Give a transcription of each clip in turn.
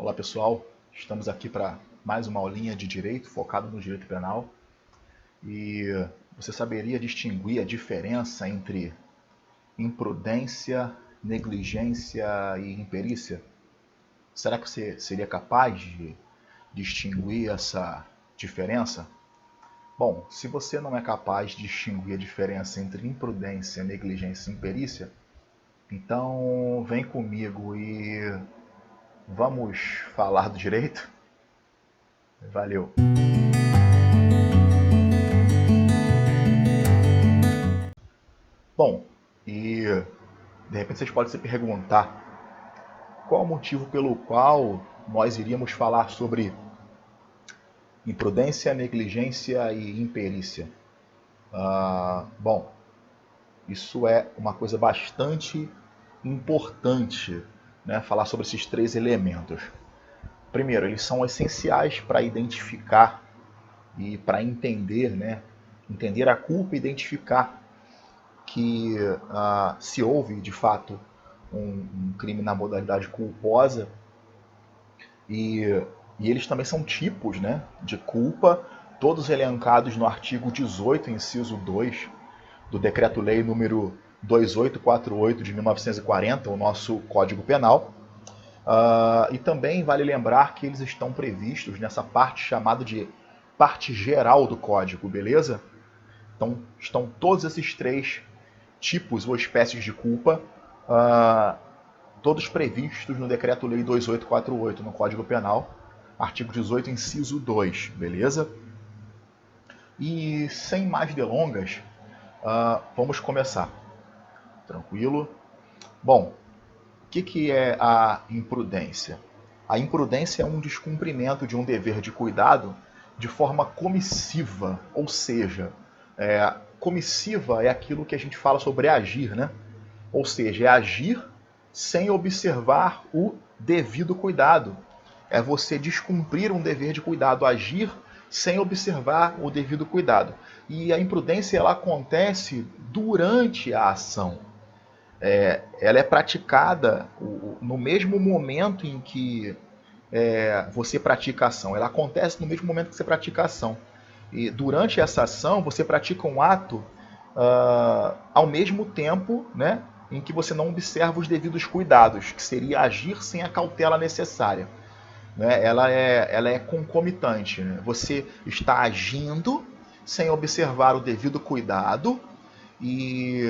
Olá pessoal, estamos aqui para mais uma aulinha de direito focado no direito penal. E você saberia distinguir a diferença entre imprudência, negligência e imperícia? Será que você seria capaz de distinguir essa diferença? Bom, se você não é capaz de distinguir a diferença entre imprudência, negligência e imperícia, então vem comigo e vamos falar do direito? Valeu! Bom, e de repente vocês podem se perguntar qual o motivo pelo qual nós iríamos falar sobre imprudência, negligência e imperícia. Bom, isso é uma coisa bastante importante, né? Falar sobre esses três elementos. Primeiro, eles são essenciais para identificar e para entender, né? Entender a culpa e identificar que se houve, de fato, um crime na modalidade culposa e eles também são tipos, né, de culpa, todos elencados no artigo 18, inciso 2 do Decreto-Lei número 2848 de 1940, o nosso Código Penal. E também vale lembrar que eles estão previstos nessa parte chamada de parte geral do Código, beleza? Então estão todos esses três tipos ou espécies de culpa, todos previstos no Decreto-Lei 2848, no Código Penal, artigo 18, inciso 2, beleza? E sem mais delongas, vamos começar. Tranquilo? Bom, o que é a imprudência? A imprudência é um descumprimento de um dever de cuidado de forma comissiva, ou seja, comissiva é aquilo que a gente fala sobre agir, né? Ou seja, é agir sem observar o devido cuidado. É você descumprir um dever de cuidado, agir sem observar o devido cuidado. E a imprudência ela acontece durante a ação. Ela é praticada no mesmo momento em que você pratica a ação. Ela acontece no mesmo momento que você pratica a ação. E durante essa ação, você pratica um ato ao mesmo tempo, né, em que você não observa os devidos cuidados, que seria agir sem a cautela necessária. Né? Ela é concomitante. Né? Você está agindo sem observar o devido cuidado e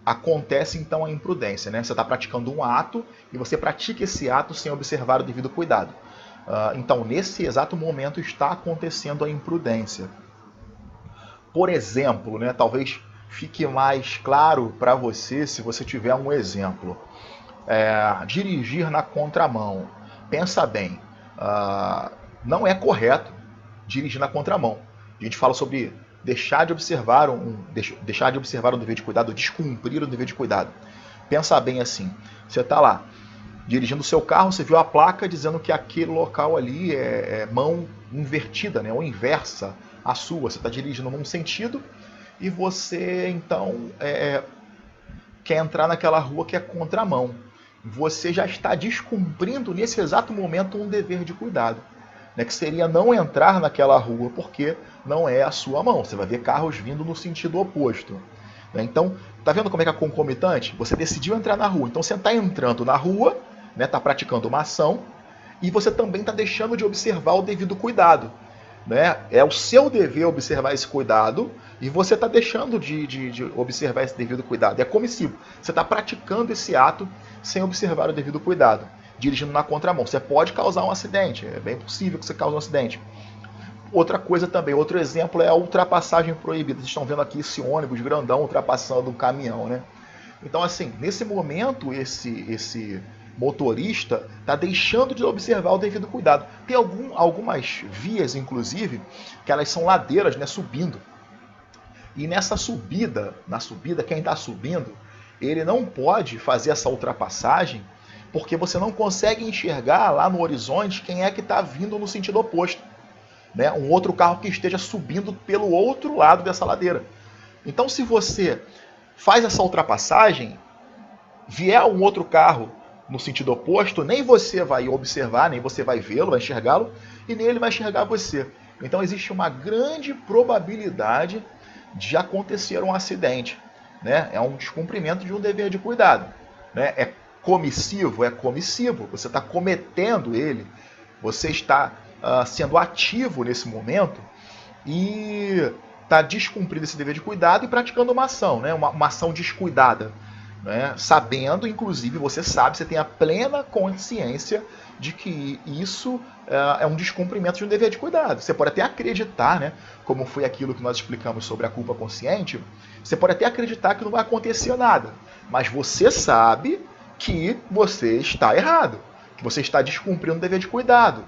acontece então a imprudência. Né? Você está praticando um ato e você pratica esse ato sem observar o devido cuidado. Então, nesse exato momento está acontecendo a imprudência. Por exemplo, né, talvez fique mais claro para você se você tiver um exemplo. Dirigir na contramão. Pensa bem, não é correto dirigir na contramão. A gente fala sobre deixar de observar um dever de cuidado, descumprir o dever de cuidado. Pensa bem assim, você está lá dirigindo o seu carro, você viu a placa dizendo que aquele local ali é mão invertida, né, ou inversa à sua. Você está dirigindo num sentido e você então quer entrar naquela rua que é contramão. Você já está descumprindo nesse exato momento um dever de cuidado, né, que seria não entrar naquela rua porque não é a sua mão. Você vai ver carros vindo no sentido oposto. Então, tá vendo como é que é concomitante? Você decidiu entrar na rua, então você está entrando na rua, né, tá praticando uma ação, e você também está deixando de observar o devido cuidado. Né? É o seu dever observar esse cuidado e você está deixando de observar esse devido cuidado. É comissivo. Você está praticando esse ato sem observar o devido cuidado, dirigindo na contramão. Você pode causar um acidente, é bem possível que você cause um acidente. Outra coisa também, outro exemplo é a ultrapassagem proibida. Vocês estão vendo aqui esse ônibus grandão ultrapassando um caminhão, né? Então, assim, nesse momento, esse motorista está deixando de observar o devido cuidado. Tem algumas vias, inclusive, que elas são ladeiras, né, subindo. E nessa subida, quem está subindo, ele não pode fazer essa ultrapassagem porque você não consegue enxergar lá no horizonte quem é que está vindo no sentido oposto. Né? Um outro carro que esteja subindo pelo outro lado dessa ladeira. Então, se você faz essa ultrapassagem, vier um outro carro no sentido oposto, nem você vai observar, nem você vai vê-lo, vai enxergá-lo, e nem ele vai enxergar você. Então existe uma grande probabilidade de acontecer um acidente. Né? É um descumprimento de um dever de cuidado. Né? É comissivo? É comissivo. Você está cometendo ele, você está sendo ativo nesse momento e está descumprindo esse dever de cuidado e praticando uma ação, né? uma ação descuidada. Né? Sabendo, inclusive, você sabe, você tem a plena consciência de que isso é um descumprimento de um dever de cuidado. Você pode até acreditar, né, como foi aquilo que nós explicamos sobre a culpa consciente, você pode até acreditar que não vai acontecer nada, mas você sabe que você está errado, que você está descumprindo o dever de cuidado.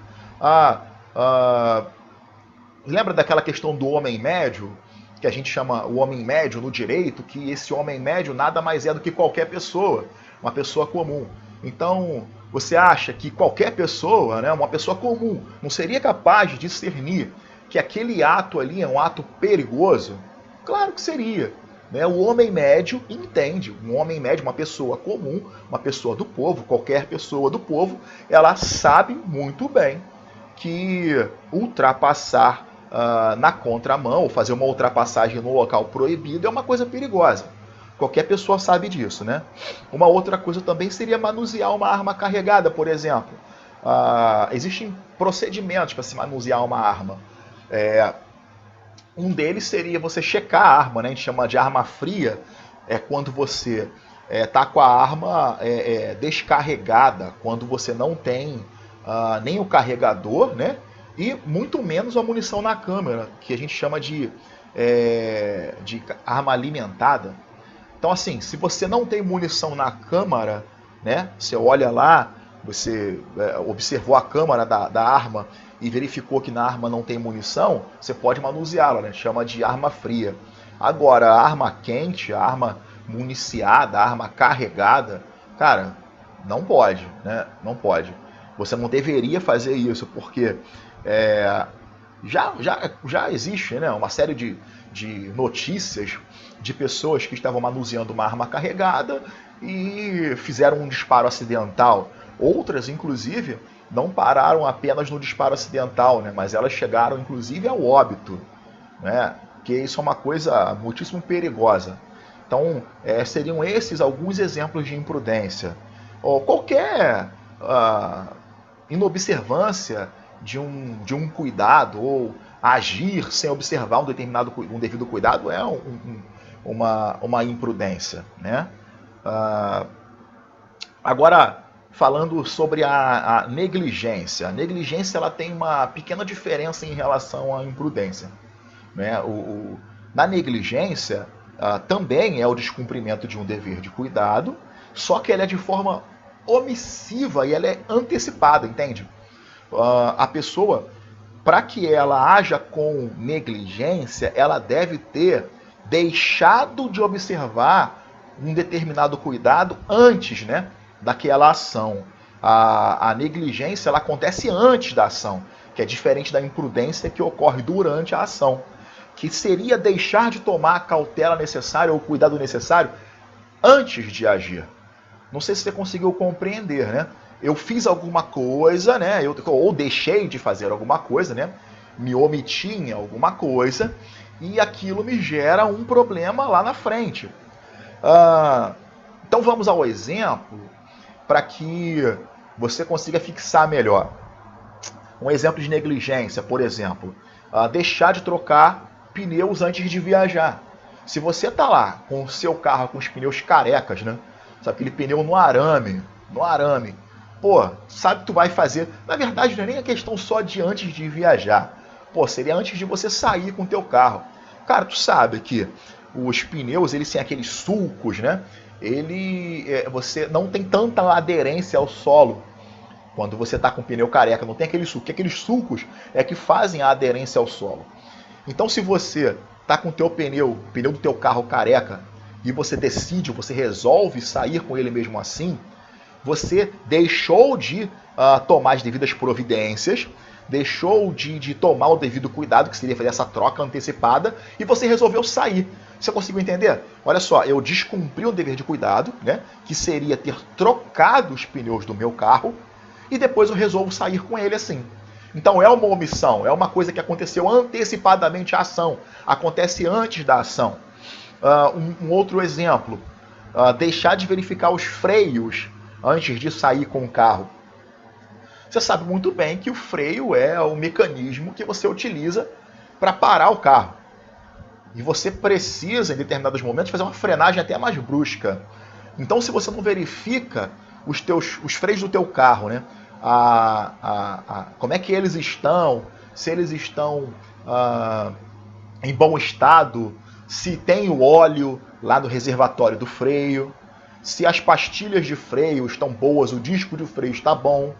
Lembra daquela questão do homem médio, que a gente chama o homem médio no direito, que esse homem médio nada mais é do que qualquer pessoa, uma pessoa comum. Então, você acha que qualquer pessoa, né, uma pessoa comum, não seria capaz de discernir que aquele ato ali é um ato perigoso? Claro que seria. Né? O homem médio entende. Um homem médio, uma pessoa comum, uma pessoa do povo, qualquer pessoa do povo, ela sabe muito bem que ultrapassar na contramão, ou fazer uma ultrapassagem no local proibido é uma coisa perigosa. Qualquer pessoa sabe disso, né? Uma outra coisa também seria manusear uma arma carregada, por exemplo. Existem procedimentos para se manusear uma arma. Um deles seria você checar a arma, né? A gente chama de arma fria, é quando você está com a arma descarregada, quando você não tem nem o carregador, né? E muito menos a munição na câmera, que a gente chama de arma alimentada. Então, assim, se você não tem munição na câmara, né? Você olha lá, você observou a câmara da arma e verificou que na arma não tem munição, você pode manuseá-la, né? Chama de arma fria. Agora, a arma quente, a arma municiada, a arma carregada, cara, não pode, né? Não pode. Você não deveria fazer isso, porque já existe, né, uma série de notícias de pessoas que estavam manuseando uma arma carregada e fizeram um disparo acidental. Outras, inclusive, não pararam apenas no disparo acidental, né, mas elas chegaram, inclusive, ao óbito. Né, que isso é uma coisa muitíssimo perigosa. Então, seriam esses alguns exemplos de imprudência. Ou qualquer inobservância de um cuidado, ou agir sem observar um devido cuidado é uma imprudência. Né? Agora, falando sobre a negligência. A negligência ela tem uma pequena diferença em relação à imprudência. Né? Na negligência, também é o descumprimento de um dever de cuidado, só que ela é de forma omissiva e ela é antecipada, entende? A pessoa, para que ela haja com negligência, ela deve ter deixado de observar um determinado cuidado antes, né, daquela ação. A negligência ela acontece antes da ação, que é diferente da imprudência que ocorre durante a ação, que seria deixar de tomar a cautela necessária ou o cuidado necessário antes de agir. Não sei se você conseguiu compreender, né? Eu fiz alguma coisa, né? Ou deixei de fazer alguma coisa, né? Me omiti em alguma coisa e aquilo me gera um problema lá na frente. Então vamos ao exemplo para que você consiga fixar melhor. Um exemplo de negligência, por exemplo, deixar de trocar pneus antes de viajar. Se você está lá com o seu carro com os pneus carecas, né? Sabe, aquele pneu no arame, pô, sabe que tu vai fazer. Na verdade, não é nem a questão só de antes de viajar. Pô, seria antes de você sair com o teu carro. Cara, tu sabe que os pneus, eles têm aqueles sulcos, né? Você não tem tanta aderência ao solo quando você está com o pneu careca. Não tem aquele sulco, que aqueles sulcos é que fazem a aderência ao solo. Então, se você está com o teu pneu do teu carro careca, e você resolve sair com ele mesmo assim, você deixou de tomar as devidas providências, deixou de tomar o devido cuidado, que seria fazer essa troca antecipada, e você resolveu sair. Você conseguiu entender? Olha só, eu descumpri o dever de cuidado, né, que seria ter trocado os pneus do meu carro, e depois eu resolvo sair com ele assim. Então é uma omissão, é uma coisa que aconteceu antecipadamente à ação, acontece antes da ação. Um outro exemplo, deixar de verificar os freios antes de sair com o carro. Você sabe muito bem que o freio é o mecanismo que você utiliza para parar o carro. E você precisa, em determinados momentos, fazer uma frenagem até mais brusca. Então, se você não verifica os freios do teu carro, né? Como é que eles estão, se eles estão em bom estado, se tem o óleo lá no reservatório do freio, se as pastilhas de freio estão boas, o disco de freio está bom.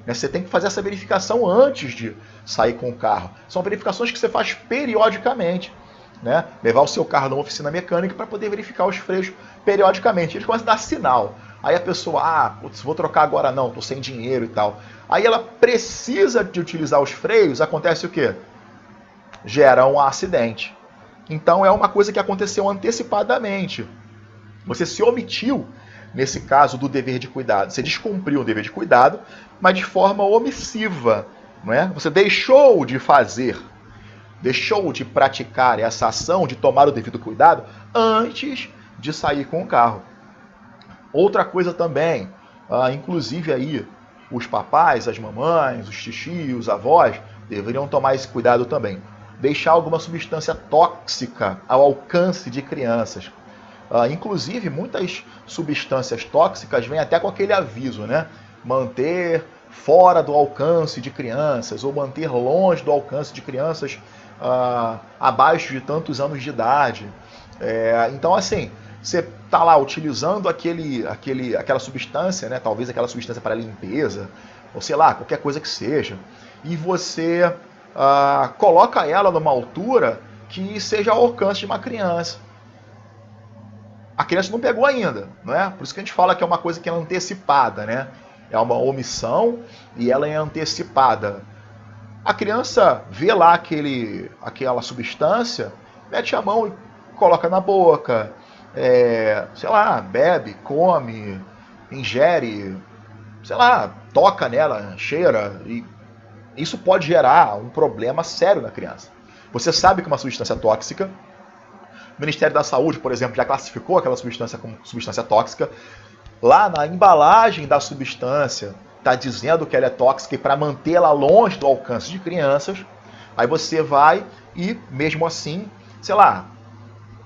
Você tem que fazer essa verificação antes de sair com o carro. São verificações que você faz periodicamente. Né? Levar o seu carro numa oficina mecânica para poder verificar os freios periodicamente. Eles começam a dar sinal. Aí a pessoa, putz, vou trocar agora não, estou sem dinheiro e tal. Aí ela precisa de utilizar os freios, acontece o quê? Gera um acidente. Então é uma coisa que aconteceu antecipadamente. Você se omitiu, nesse caso, do dever de cuidado. Você descumpriu o dever de cuidado, mas de forma omissiva. Não é? Você deixou de fazer, deixou de praticar essa ação, de tomar o devido cuidado, antes de sair com o carro. Outra coisa também, inclusive aí, os papais, as mamães, os tios, os avós, deveriam tomar esse cuidado também. Deixar alguma substância tóxica ao alcance de crianças. Inclusive, muitas substâncias tóxicas vêm até com aquele aviso, né? Manter fora do alcance de crianças, ou manter longe do alcance de crianças abaixo de tantos anos de idade. Então, assim, você está lá utilizando aquela substância, né? Talvez aquela substância para limpeza, ou sei lá, qualquer coisa que seja, e você coloca ela numa altura que seja ao alcance de uma criança. A criança não pegou ainda, não é? Por isso que a gente fala que é uma coisa que é antecipada, né? É uma omissão e ela é antecipada. A criança vê lá aquela substância, mete a mão e coloca na boca, sei lá, bebe, come, ingere, sei lá, toca nela, cheira, e isso pode gerar um problema sério na criança. Você sabe que uma substância tóxica, o Ministério da Saúde, por exemplo, já classificou aquela substância como substância tóxica. Lá na embalagem da substância está dizendo que ela é tóxica e para mantê-la longe do alcance de crianças, aí você vai e, mesmo assim, sei lá,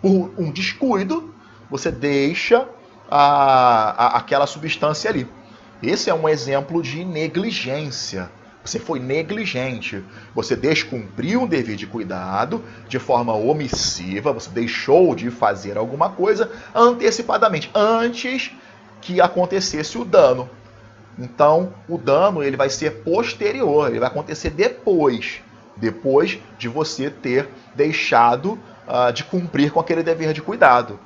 por um descuido, você deixa aquela substância ali. Esse é um exemplo de negligência. Você foi negligente, você descumpriu um dever de cuidado de forma omissiva, você deixou de fazer alguma coisa antecipadamente, antes que acontecesse o dano. Então, o dano ele vai ser posterior, ele vai acontecer depois de você ter deixado de cumprir com aquele dever de cuidado.